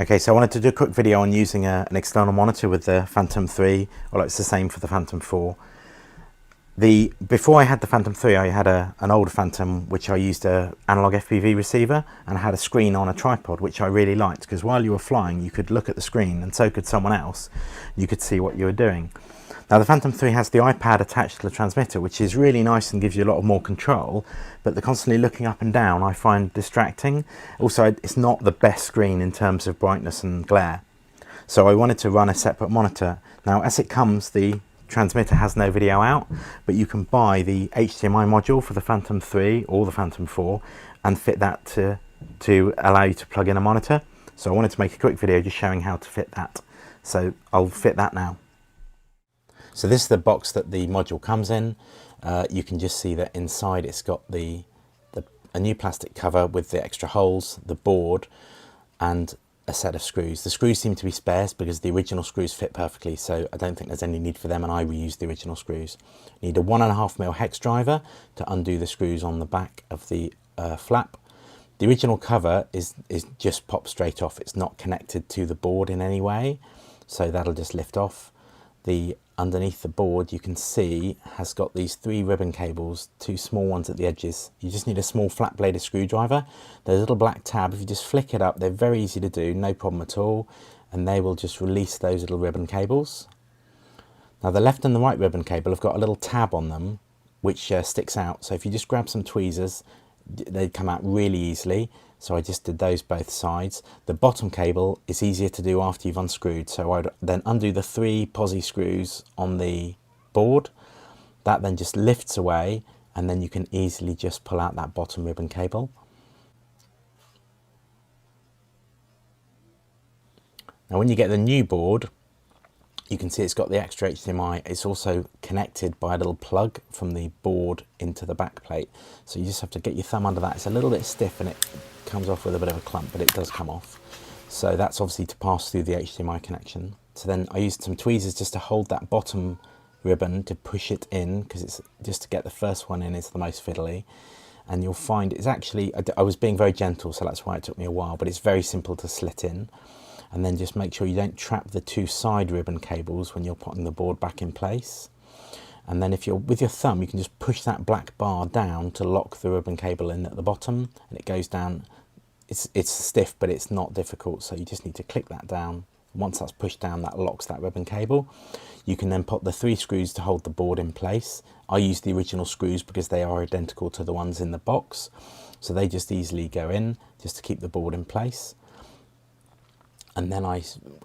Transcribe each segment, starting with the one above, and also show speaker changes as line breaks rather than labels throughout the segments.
Okay, so I wanted to do a quick video on using an external monitor with the Phantom 3, well, it's the same for the Phantom 4. Before I had the Phantom 3, I had an older Phantom which I used an analog FPV receiver, and I had a screen on a tripod which I really liked, because while you were flying you could look at the screen and so could someone else. You could see what you were doing. Now the Phantom 3 has the iPad attached to the transmitter, which is really nice and gives you a lot more control, but the constantly looking up and down I find distracting. Also, it's not the best screen in terms of brightness and glare, so I wanted to run a separate monitor. Now as it comes, the transmitter has no video out, but you can buy the HDMI module for the Phantom 3 or the Phantom 4 and fit that to allow you to plug in a monitor. So I wanted to make a quick video just showing how to fit that. So I'll fit that now. So this is the box that the module comes in. You can just see that inside it's got a new plastic cover with the extra holes, the board, and a set of screws. The screws seem to be spares because the original screws fit perfectly, so I don't think there's any need for them, and I reused the original screws. You need a 1.5mm hex driver to undo the screws on the back of the flap. The original cover is just popped straight off. It's not connected to the board in any way, so that'll just lift off. Underneath the board, you can see, has got these 3 ribbon cables, 2 small ones at the edges. You just need a small flat bladed screwdriver. There's a little black tab. If you just flick it up, they're very easy to do, no problem at all, and they will just release those little ribbon cables. Now the left and the right ribbon cable have got a little tab on them which sticks out, so if you just grab some tweezers, they come out really easily. So I just did those both sides. The bottom cable is easier to do after you've unscrewed, so I'd then undo the 3 posi screws on the board. That then just lifts away, and then you can easily just pull out that bottom ribbon cable. Now when you get the new board, you can see it's got the extra HDMI. It's also connected by a little plug from the board into the back plate. So you just have to get your thumb under that. It's a little bit stiff and it comes off with a bit of a clump, but it does come off. So that's obviously to pass through the HDMI connection. So then I used some tweezers just to hold that bottom ribbon to push it in, because it's just to get the first one in is the most fiddly. And you'll find it's actually, I was being very gentle, so that's why it took me a while, but it's very simple to slit in. And then just make sure you don't trap the 2 side ribbon cables when you're putting the board back in place. And then if you're with your thumb, you can just push that black bar down to lock the ribbon cable in at the bottom, and it goes down. It's stiff, but it's not difficult, so you just need to click that down. Once that's pushed down, that locks that ribbon cable. You can then put the 3 screws to hold the board in place. I used the original screws because they are identical to the ones in the box, so they just easily go in just to keep the board in place. And then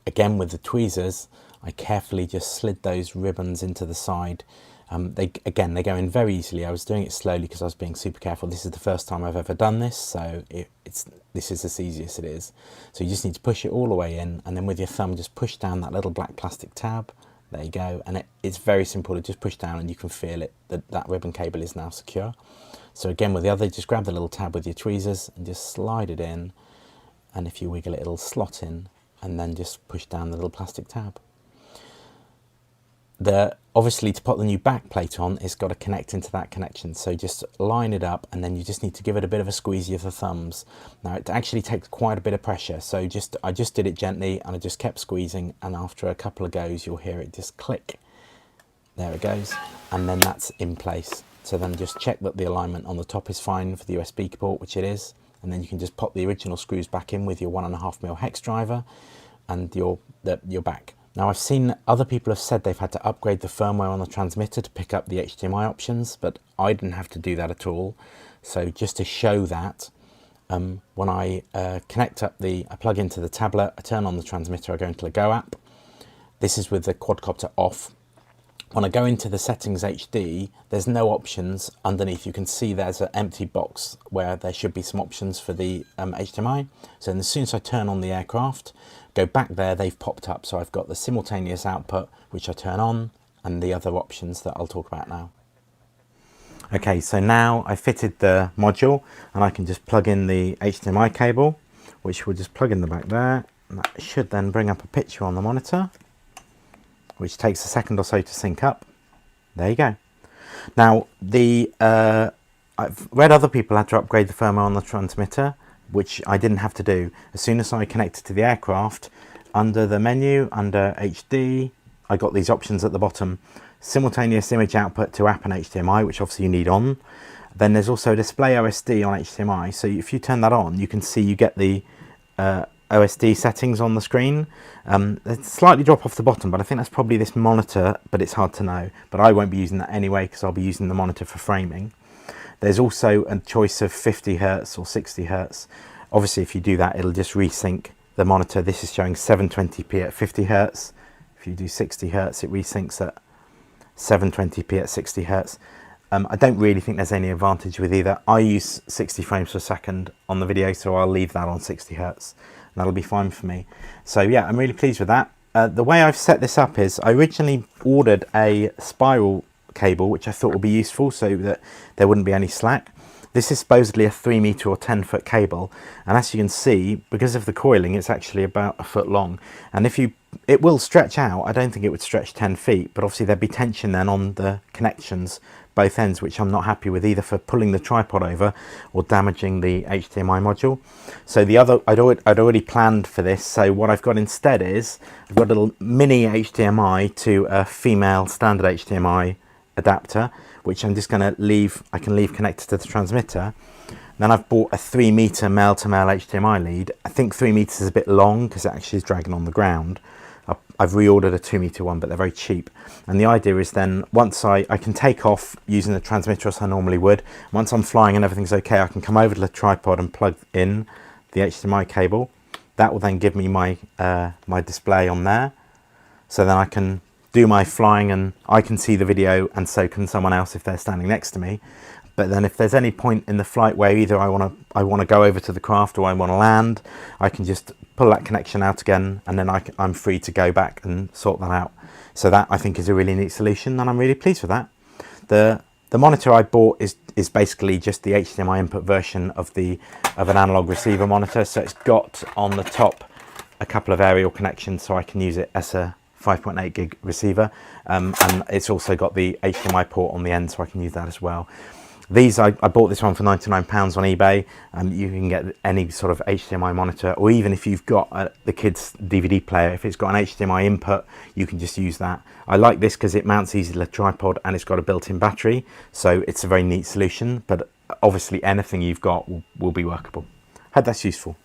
again with the tweezers, I carefully just slid those ribbons into the side. They go in very easily. I was doing it slowly because I was being super careful. This is the first time I've ever done this, so this is as easy as it is. So you just need to push it all the way in, and then with your thumb just push down that little black plastic tab. There you go, and it's very simple to just push down and you can feel it, that ribbon cable is now secure. So again with the other, just grab the little tab with your tweezers and just slide it in, and if you wiggle it, it'll slot in, and then just push down the little plastic tab. Obviously to put the new back plate on, it's got to connect into that connection, so just line it up, and then you just need to give it a bit of a squeezy of the thumbs. Now it actually takes quite a bit of pressure, so I just did it gently and I just kept squeezing, and after a couple of goes you'll hear it just click. There it goes, and then that's in place. So then just check that the alignment on the top is fine for the USB port, which it is, and then you can just pop the original screws back in with your 1.5mm hex driver and your back. Now I've seen other people have said they've had to upgrade the firmware on the transmitter to pick up the HDMI options, but I didn't have to do that at all. So just to show that, when I connect up I plug into the tablet, I turn on the transmitter, I go into the Go app. This is with the quadcopter off. When I go into the settings HD, there's no options underneath. You can see there's an empty box where there should be some options for the HDMI. So as soon as I turn on the aircraft, go back there, they've popped up. So I've got the simultaneous output, which I turn on, and the other options that I'll talk about now. Okay, so now I fitted the module, and I can just plug in the HDMI cable, which will just plug in the back there. And that should then bring up a picture on the monitor, which takes a second or so to sync up. There you go. Now, I've read other people had to upgrade the firmware on the transmitter. which I didn't have to do. As soon as I connected to the aircraft, under the menu, under HD, I got these options at the bottom. Simultaneous image output to app and HDMI, which obviously you need on. Then there's also display OSD on HDMI. So if you turn that on, you can see you get the OSD settings on the screen. They slightly drop off the bottom, but I think that's probably this monitor, but it's hard to know. But I won't be using that anyway because I'll be using the monitor for framing. There's also a choice of 50 Hertz or 60 Hertz. Obviously, if you do that, it'll just resync the monitor. This is showing 720p at 50 Hertz. If you do 60 Hertz, it resyncs at 720p at 60 Hertz. I don't really think there's any advantage with either. I use 60 frames per second on the video, so I'll leave that on 60 Hertz. And that'll be fine for me. So yeah, I'm really pleased with that. The way I've set this up is I originally ordered a spiral cable, which I thought would be useful so that there wouldn't be any slack. This is supposedly a 3 meter or 10-foot cable, and as you can see, because of the coiling, it's actually about 1 foot long. And it will stretch out. I don't think it would stretch 10 feet, but obviously there'd be tension then on the connections, both ends, which I'm not happy with either for pulling the tripod over or damaging the HDMI module. So I'd already planned for this. So what I've got instead is I've got a little mini HDMI to a female standard HDMI adapter, which I'm just going to leave. I can leave connected to the transmitter. Then I've bought a 3 meter male to male HDMI lead. I think 3 meters is a bit long because it actually is dragging on the ground. I've reordered a 2 meter one, but they're very cheap. And the idea is then once I can take off using the transmitter as I normally would. Once I'm flying and everything's okay, I can come over to the tripod and plug in the HDMI cable. That will then give me my my display on there. So then I can do my flying and I can see the video, and so can someone else if they're standing next to me. But then if there's any point in the flight where either I want to go over to the craft or I want to land, I can just pull that connection out again, and then I'm free to go back and sort that out. So that I think is a really neat solution, and I'm really pleased with that. The monitor I bought is basically just the HDMI input version of an analog receiver monitor. So it's got on the top a couple of aerial connections, so I can use it as a 5.8 gig receiver, and it's also got the HDMI port on the end, so I can use that as well. I bought this one for £99 on eBay. You can get any sort of HDMI monitor, or even if you've got the kids' DVD player, if it's got an HDMI input, you can just use that. I like this because it mounts easily to the tripod and it's got a built-in battery, so it's a very neat solution, but obviously anything you've got will be workable. Hope that's useful.